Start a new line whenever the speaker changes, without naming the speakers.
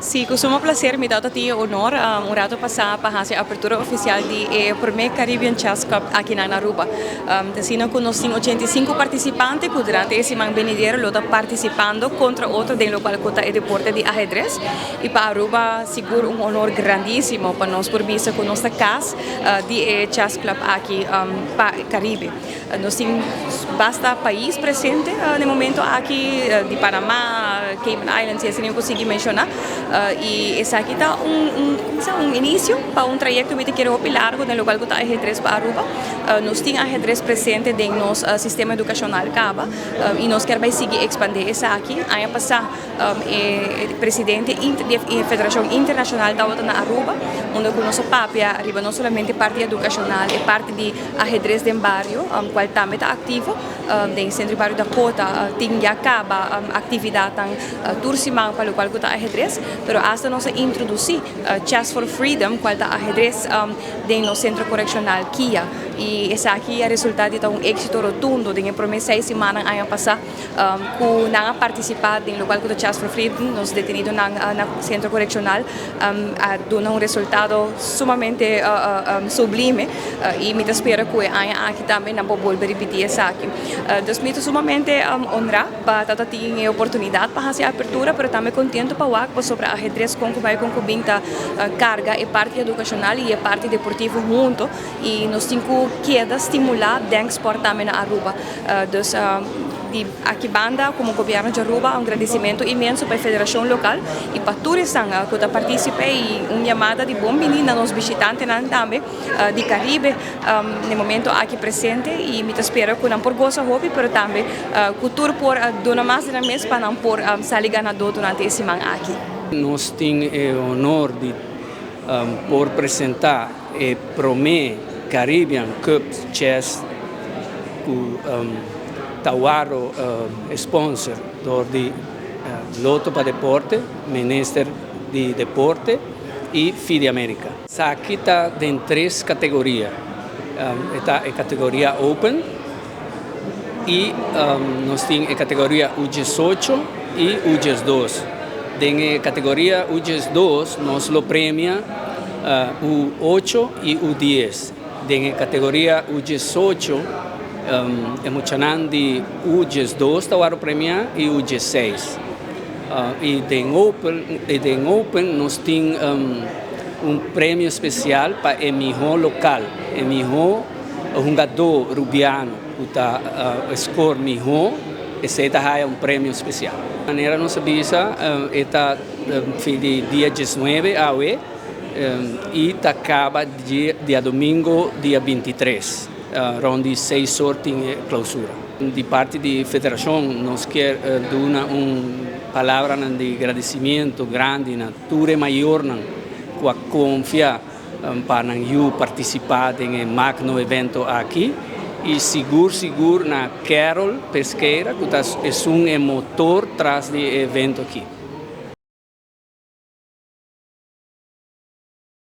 Sí, con sumo placer me dado a ti honor un rato pasar para hacer apertura oficial de primer Caribbean Chess Cup aquí en Aruba. Sino que nos 85 participantes que durante ese man venidero lo están participando contra otro de lo cual cota el deporte de ajedrez. Y para Aruba seguro un honor grandísimo para nos por vista con nuestra casa de Chess Club aquí para Caribe. Nos tenemos basta país presente en el momento aquí de Panamá, Cayman Islands, y así no consigo mencionar. Y esa aquí está un inicio para un trayecto que quiero largo en el lugar que está ajedrez para Aruba. Nos tiene ajedrez presente en nuestro sistema educacional Caba y nos queremos seguir expandir esa aquí. Año pasado el presidente de la Federación Internacional de Aruba, donde con nuestro papia arriba no solamente parte educacional, es parte de ajedrez del barrio, cual también está activo. Del centro barrio Dakota, tiene ya Caba actividad tan tursimang para lo cual está ajedrez, pero hasta nos introducir Chess for Freedom, cual está ajedrez en el centro correccional Kia. Y ese aquí es el resultado de un éxito rotundo. En las primeras 6 semanas año pasado, que han participado en lo cual está Chess for Freedom, nos detenidos en el centro correccional, ha dado un resultado sumamente sublime. Y me espero que aquí también no volver a repetir eso aquí. Entonces, me sumamente honrado para tener la oportunidad para hacer apertura, pero también contento para hablar sobre ajedrez con concubinta carga e parte educacional e parte deportiva junto e nos tenho que estimular o esporte também na Aruba. De aqui banda como governo de Aruba um agradecimento imenso para a federação local e para turistas que participam e uma chamada de bom menina nos visitantes também de Caribe no momento aqui presente e me espero que não por gosto hobby, mas também cultura por donar mais de mês para não por sair ganador durante esse ano aqui.
Nós temos o honor de por apresentar o primeiro Caribbean Cup Chess Tawaro sponsor de Loto para Deporte, Ministério de Deporte e FIDE América. Aqui está em 3 categorias. Está a categoria Open e nós temos a categoria U18 e U12. Na categoria U12 nós lo premia U8 e U10. Na categoria U18 emocionante U12 tawaro premia e U16. E em Open nós temos prêmio especial para o melhor local, o melhor jogador rubiano, que está score melhor, esse é prêmio especial. A maneira nossa visa está dia 19 e acaba dia domingo, dia 23. Onde 6 sortes em clausura. De parte da federação, nós queremos dar palavra de agradecimento grande na tour maior que a confia para eu participar em magno evento aqui e seguro na Carol Pesqueira que é motor atrás do evento aqui.